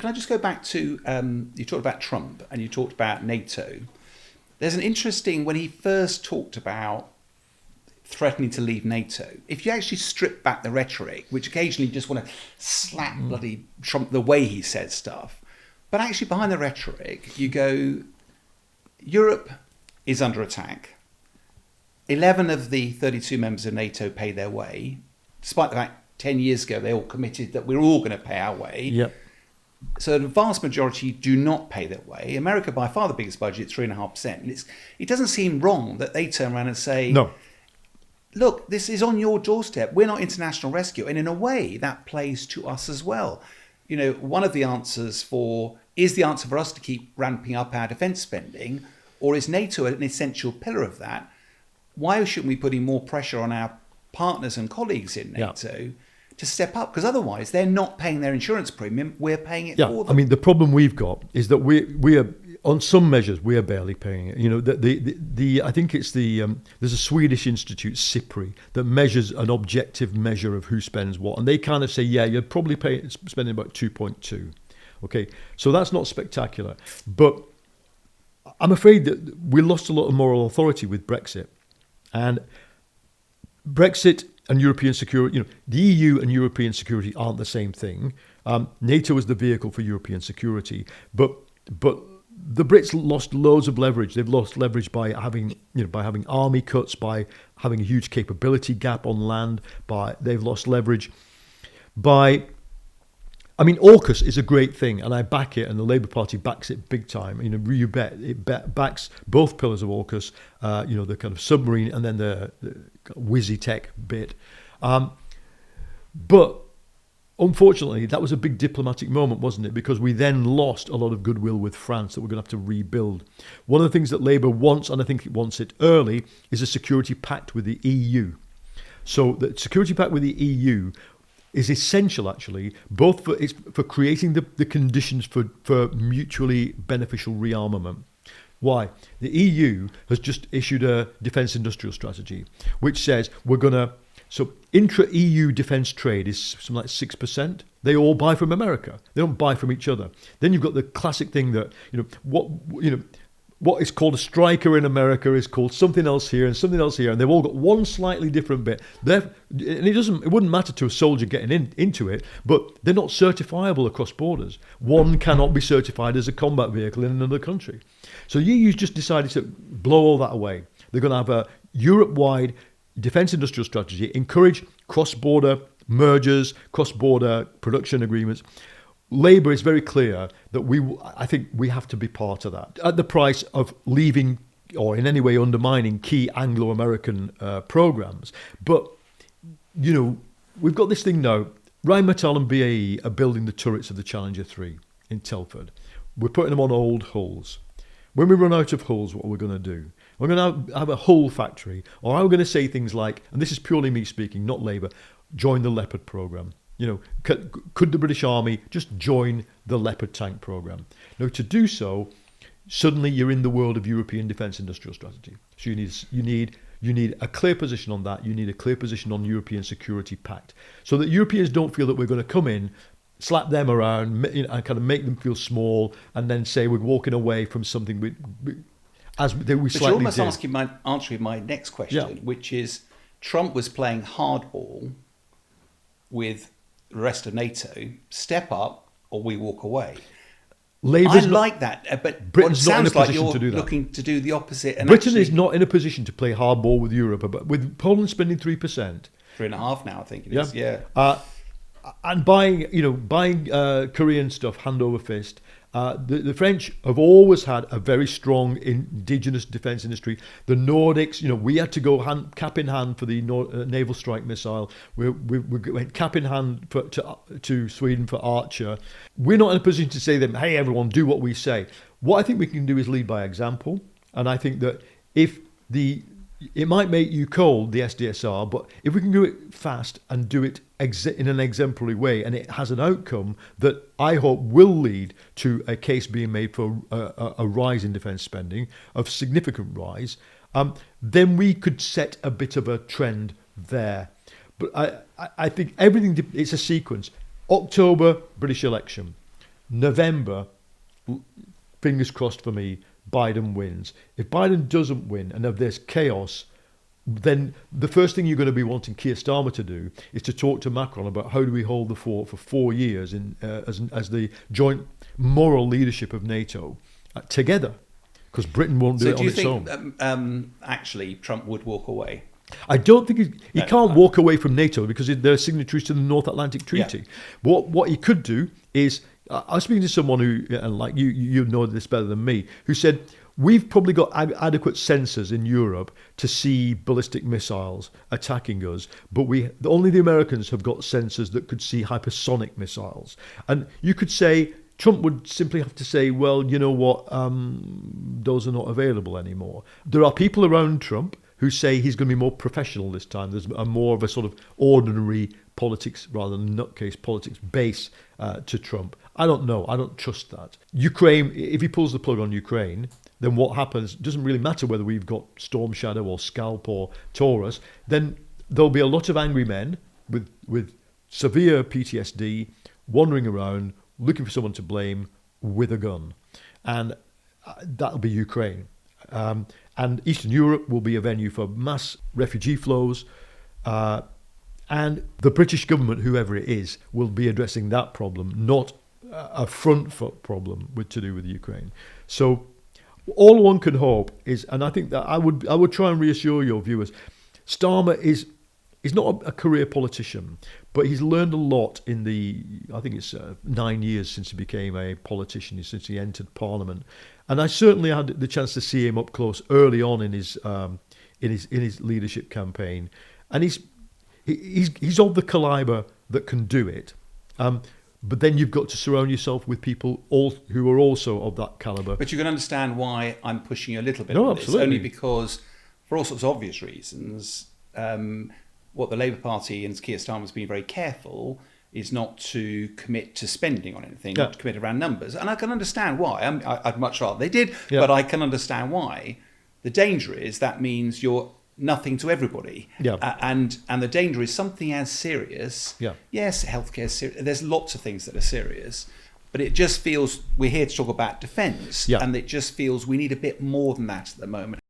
can I just go back to, you talked about Trump and you talked about NATO. There's an interesting, when he first talked about threatening to leave NATO, if you actually strip back the rhetoric, which occasionally you just want to slap bloody Trump the way he says stuff, but actually behind the rhetoric, you go, Europe is under attack. 11 of the 32 members of NATO pay their way, despite the fact 10 years ago they all committed that we're all going to pay our way. Yep. So the vast majority do not pay their way. America, by far the biggest budget, 3.5%. And it doesn't seem wrong that they turn around and say, no, look, this is on your doorstep. We're not international rescue. And in a way, that plays to us as well. You know, one of the answers is the answer for us to keep ramping up our defence spending, or is NATO an essential pillar of that? Why shouldn't we put in more pressure on our partners and colleagues in NATO to step up? Because otherwise they're not paying their insurance premium, we're paying it for them. I mean, the problem we've got is that we are, on some measures, we are barely paying it. You know, I think it's there's a Swedish institute, SIPRI, that measures an objective measure of who spends what. And they kind of say, you're probably spending about 2.2. Okay, so that's not spectacular. But I'm afraid that we lost a lot of moral authority with Brexit. And Brexit and European security, the EU and European security aren't the same thing. NATO is the vehicle for European security, but the Brits lost loads of leverage. They've lost leverage by having army cuts, by having a huge capability gap on land. They've lost leverage by. I mean, AUKUS is a great thing, and I back it, and the Labour Party backs it big time. You bet it backs both pillars of AUKUS. The kind of submarine and then the whizzy tech bit. But unfortunately, that was a big diplomatic moment, wasn't it? Because we then lost a lot of goodwill with France that we're going to have to rebuild. One of the things that Labour wants, and I think it wants it early, is a security pact with the EU. So the security pact with the EU is essential, actually, both for creating the conditions for mutually beneficial rearmament. Why? The EU has just issued a defence industrial strategy, which says so intra-EU defence trade is something like 6%. They all buy from America. They don't buy from each other. Then you've got the classic thing that, what is called a striker in America is called something else here and something else here, and they've all got one slightly different bit. And it wouldn't matter to a soldier getting into it, but they're not certifiable across borders. One cannot be certified as a combat vehicle in another country. So the EU's just decided to blow all that away. They're going to have a Europe-wide defence industrial strategy, encourage cross-border mergers, cross-border production agreements. Labour is very clear that I think we have to be part of that at the price of leaving or in any way undermining key Anglo-American programmes. But, we've got this thing now. Rheinmetall and BAE are building the turrets of the Challenger 3 in Telford. We're putting them on old hulls. When we run out of hulls, what are we going to do? We're going to have a hull factory, or are we going to say things like, and this is purely me speaking, not Labour, join the Leopard programme. Could the British Army just join the Leopard tank programme? Now, to do so, suddenly you're in the world of European defence industrial strategy. So you need a clear position on that. You need a clear position on European Security Pact, so that Europeans don't feel that we're going to come in, slap them around, and kind of make them feel small, and then say we're walking away from something we slightly did. But you're almost answering my next question, which is Trump was playing hardball with the rest of NATO. Step up or we walk away. I like that, but Britain's it sounds not in a like position you're to do that. looking to do the opposite. And Britain is not in a position to play hardball with Europe, but with Poland spending 3%, 3.5% now, I think it is. Yeah. And buying Korean stuff hand over fist. The French have always had a very strong indigenous defence industry. The Nordics, we had to go cap in hand for the naval strike missile. We went cap in hand to Sweden for Archer. We're not in a position to say to them, hey, everyone, do what we say. What I think we can do is lead by example. And I think that it might make you cold, the SDSR, but if we can do it fast and do it in an exemplary way, and it has an outcome that I hope will lead to a case being made for a rise in defence spending, of significant rise, then we could set a bit of a trend there. But I think everything, it's a sequence. October, British election. November, fingers crossed for me, Biden wins. If Biden doesn't win and if there's chaos, then the first thing you're going to be wanting Keir Starmer to do is to talk to Macron about how do we hold the fort for 4 years as the joint moral leadership of NATO together, because Britain won't do it on its own. So do you think actually Trump would walk away? I don't think he can't walk away from NATO because they're signatories to the North Atlantic Treaty. Yeah. What he could do is, I was speaking to someone who, and like you know this better than me, who said, we've probably got adequate sensors in Europe to see ballistic missiles attacking us, but only the Americans have got sensors that could see hypersonic missiles. And you could say, Trump would simply have to say, well, you know what, those are not available anymore. There are people around Trump who say he's going to be more professional this time. There's more of a sort of ordinary politics rather than nutcase politics base to Trump. I don't know. I don't trust that. Ukraine, if he pulls the plug on Ukraine, then what happens doesn't really matter whether we've got Storm Shadow or Scalp or Taurus. Then there'll be a lot of angry men with severe PTSD wandering around looking for someone to blame with a gun. And that'll be Ukraine. And Eastern Europe will be a venue for mass refugee flows. And the British government, whoever it is, will be addressing that problem, not a front foot problem to do with Ukraine. So all one can hope is, and I think that I would try and reassure your viewers, Starmer is not a career politician, but he's learned a lot in I think it's 9 years since he became a politician, since he entered Parliament. And I certainly had the chance to see him up close early on in his leadership campaign, and he's of the caliber that can do it. But then you've got to surround yourself with people who are also of that caliber. But you can understand why I'm pushing you a little bit No, on this, absolutely. only because, for all sorts of obvious reasons, what the Labour Party and Keir Starmer's been very careful is not to commit to spending on anything, not to commit around numbers. And I can understand why. I'd much rather they did, but I can understand why. The danger is that means you're nothing to everybody. And the danger is something as serious. Yes, healthcare is serious. There's lots of things that are serious. But it just feels we're here to talk about defence. And it just feels we need a bit more than that at the moment.